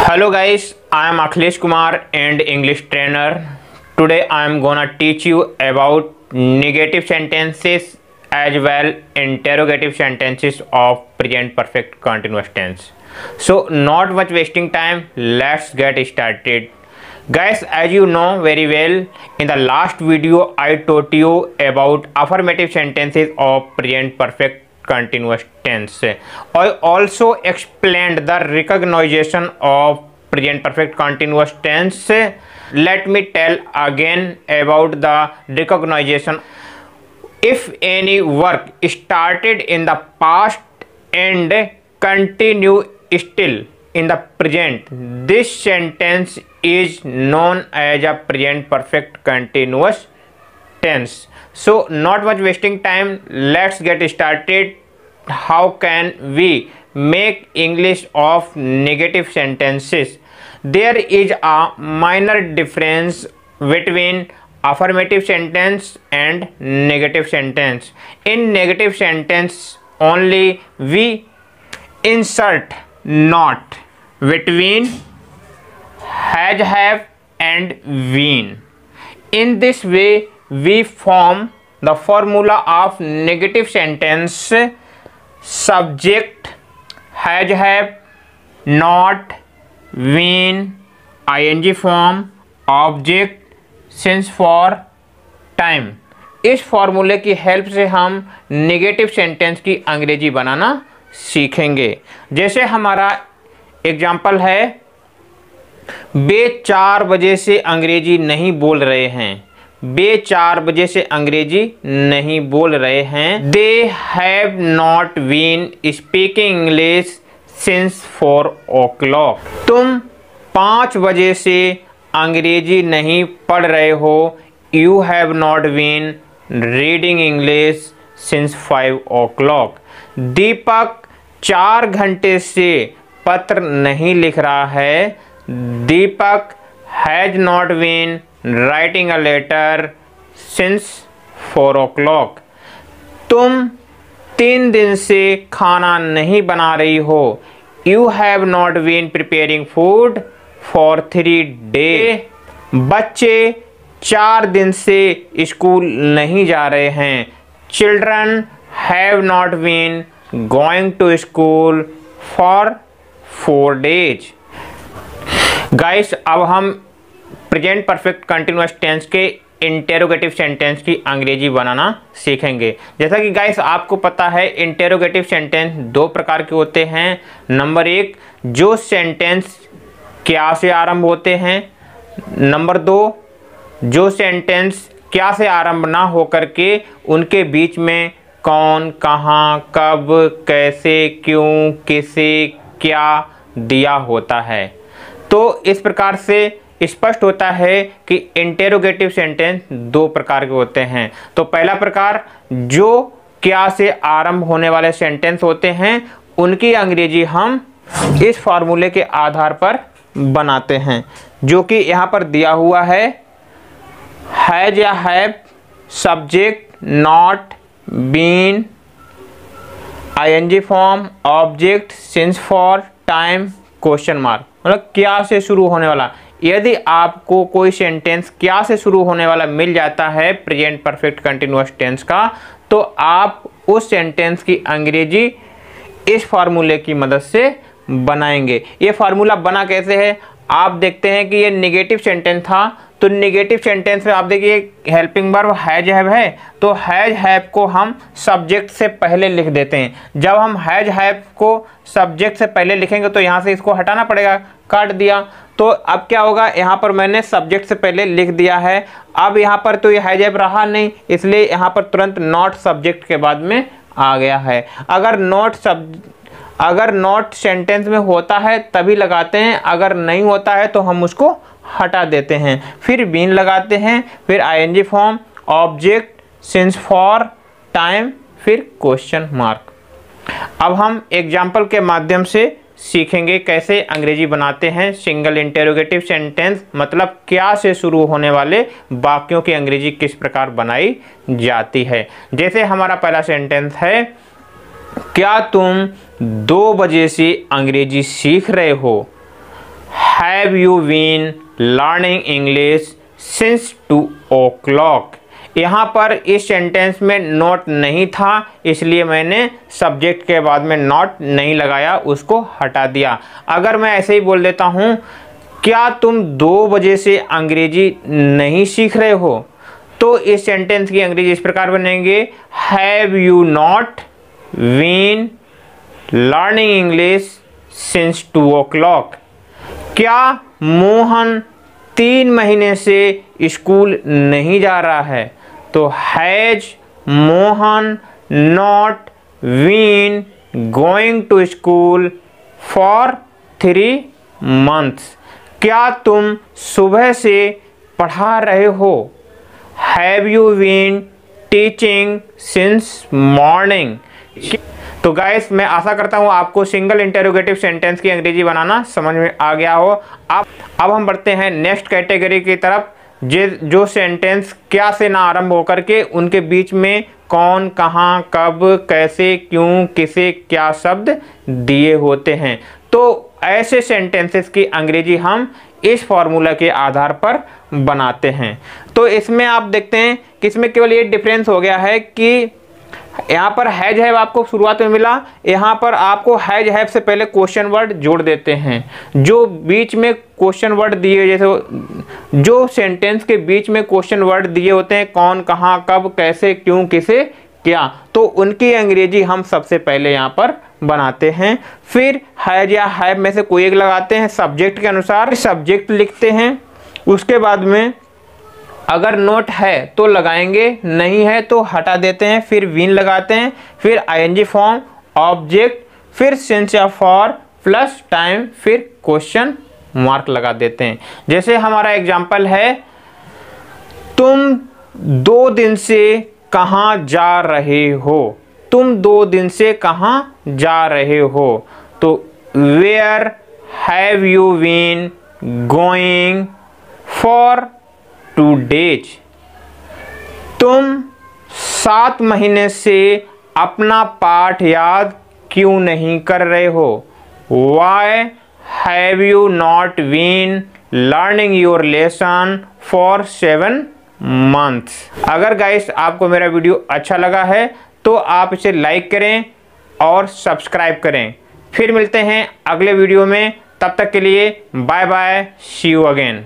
Hello guys, I am Akhilesh Kumar and English trainer. Today I am gonna teach you about negative sentences as well interrogative sentences of present perfect continuous tense. So not much wasting time, let's get started. Guys, as you know very well, in the last video I taught you about affirmative sentences of present perfect continuous tense. I also explained the recognition of present perfect continuous tense. Let me tell again about the recognition. If any work started in the past and continue still in the present, this sentence is known as a present perfect continuous tense. So not much wasting time, let's get started. How can we make English of negative sentences? There is a minor difference between affirmative sentence and negative sentence. In negative sentence only we insert not between has, have and been. In this way we form the formula of negative sentence: subject, has, have, not, been, ing form, object, since for, time. इस फॉर्मूले की help से हम negative sentence की अंग्रेजी बनाना सीखेंगे। जैसे हमारा एग्जाम्पल है, वे 4 बजे से अंग्रेजी नहीं बोल रहे हैं। वे 4 बजे से अंग्रेजी नहीं बोल रहे हैं। They have not been speaking English since 4 o'clock। तुम 5 बजे से अंग्रेजी नहीं पढ़ रहे हो। You have not been reading English since 5 o'clock। Deepak 4 घंटे से पत्र नहीं लिख रहा है। Deepak has not been writing a letter since 4 o'clock। तुम 3 दिन से खाना नहीं बना रही हो। You have not been preparing food for 3 days। बच्चे 4 दिन से स्कूल नहीं जा रहे हैं। Children have not been going to school for 4 days। Guys, अब हम प्रेजेंट परफेक्ट कंटिन्यूअस टेंस के इंटेरोगेटिव सेंटेंस की अंग्रेजी बनाना सीखेंगे। जैसा कि गाइस आपको पता है, इंटेरोगेटिव सेंटेंस 2 प्रकार के होते हैं। नंबर 1, जो सेंटेंस क्या से आरंभ होते हैं। नंबर 2, जो सेंटेंस क्या से आरंभ ना होकर के उनके बीच में कौन, कहाँ, कब, कैसे, क्यों, किसे, क्या दिया होता है। तो इस प्रकार से स्पष्ट होता है कि इंटेरोगेटिव सेंटेंस 2 प्रकार के होते हैं। तो पहला प्रकार, जो क्या से आरंभ होने वाले सेंटेंस होते हैं उनकी अंग्रेजी हम इस फॉर्मूले के आधार पर बनाते हैं, जो कि यहाँ पर दिया हुआ है। हैज या have, subject, not, been, ING form, object, since for, time, question mark. मतलब क्या से शुरू होने वाला। यदि आपको कोई सेंटेंस क्या से शुरू होने वाला मिल जाता है प्रेजेंट परफेक्ट कंटिन्यूअस टेंस का, तो आप उस सेंटेंस की अंग्रेजी इस फार्मूले की मदद से बनाएंगे। ये फार्मूला बना कैसे है, आप देखते हैं कि ये नेगेटिव सेंटेंस था, तो नेगेटिव सेंटेंस में आप देखिए हेल्पिंग वर्ब हैज हैव है, तो हैज हैव को हम सब्जेक्ट से पहले लिख देते हैं। जब हम हैज हैव को सब्जेक्ट से पहले लिखेंगे तो यहाँ से इसको हटाना पड़ेगा, काट दिया। तो अब क्या होगा, यहाँ पर मैंने सब्जेक्ट से पहले लिख दिया है। अब यहाँ पर तो ये हैज हैव रहा नहीं, इसलिए यहाँ पर तुरंत नॉट सब्जेक्ट के बाद में आ गया है। अगर नॉट सेंटेंस में होता है तभी लगाते हैं, अगर नहीं होता है तो हम उसको हटा देते हैं। फिर बीन लगाते हैं, फिर ING form, object, since for, time, फिर क्वेश्चन मार्क। अब हम एग्जाम्पल के माध्यम से सीखेंगे कैसे अंग्रेजी बनाते हैं सिंगल इंटेरोगेटिव सेंटेंस, मतलब क्या से शुरू होने वाले वाक्यों की अंग्रेजी किस प्रकार बनाई जाती है। जैसे हमारा पहला सेंटेंस है, क्या तुम 2 बजे से अंग्रेजी सीख रहे हो। Have you been learning English since 2 o'clock। यहाँ पर इस सेंटेंस में नॉट नहीं था, इसलिए मैंने सब्जेक्ट के बाद में नॉट नहीं लगाया, उसको हटा दिया। अगर मैं ऐसे ही बोल देता हूँ, क्या तुम 2 बजे से अंग्रेजी नहीं सीख रहे हो, तो इस सेंटेंस की अंग्रेजी इस प्रकार बनेंगे, have you not been learning English since 2 o'clock। क्या मोहन 3 महीने से स्कूल नहीं जा रहा है, तो has Mohan not been going to school for 3 months। क्या तुम सुबह से पढ़ा रहे हो, have you been teaching since morning. तो गाइस, मैं आशा करता हूँ आपको सिंगल इंटेरोगेटिव सेंटेंस की अंग्रेजी बनाना समझ में आ गया हो। अब हम बढ़ते हैं नेक्स्ट कैटेगरी की तरफ, जो सेंटेंस क्या से ना आरंभ होकर के उनके बीच में कौन, कहाँ, कब, कैसे, क्यों, किसे, क्या शब्द दिए होते हैं। तो ऐसे सेंटेंसेस की अंग्रेजी हम इस फॉर्मूला के आधार पर बनाते हैं। तो इसमें आप देखते हैं कि इसमें केवल ये डिफरेंस हो गया है कि यहाँ पर हैज हैव आपको शुरुआत में मिला, यहाँ पर आपको हैज हैव से पहले क्वेश्चन वर्ड जोड़ देते हैं। जो बीच में क्वेश्चन वर्ड दिए, जैसे जो सेंटेंस के बीच में क्वेश्चन वर्ड दिए होते हैं, कौन, कहाँ, कब, कैसे, क्यों, किसे, क्या, तो उनकी अंग्रेजी हम सबसे पहले यहाँ पर बनाते हैं। फिर हैज या हैव में से कोई एक लगाते हैं, सब्जेक्ट के अनुसार सब्जेक्ट लिखते हैं। उसके बाद में अगर नोट है तो लगाएंगे, नहीं है तो हटा देते हैं। फिर बीन लगाते हैं, फिर आईएनजी फॉर्म, ऑब्जेक्ट, फिर सिंस या फॉर प्लस टाइम, फिर क्वेश्चन मार्क लगा देते हैं। जैसे हमारा एग्जाम्पल है, तुम 2 दिन से कहाँ जा रहे हो, तुम 2 दिन से कहाँ जा रहे हो, तो where have you been going for 2 days। तुम 7 महीने से अपना पाठ याद क्यों नहीं कर रहे हो, why have you not been learning your lesson for 7 months। अगर गाइस आपको मेरा वीडियो अच्छा लगा है तो आप इसे लाइक करें और सब्सक्राइब करें। फिर मिलते हैं अगले वीडियो में, तब तक के लिए bye bye, see you again.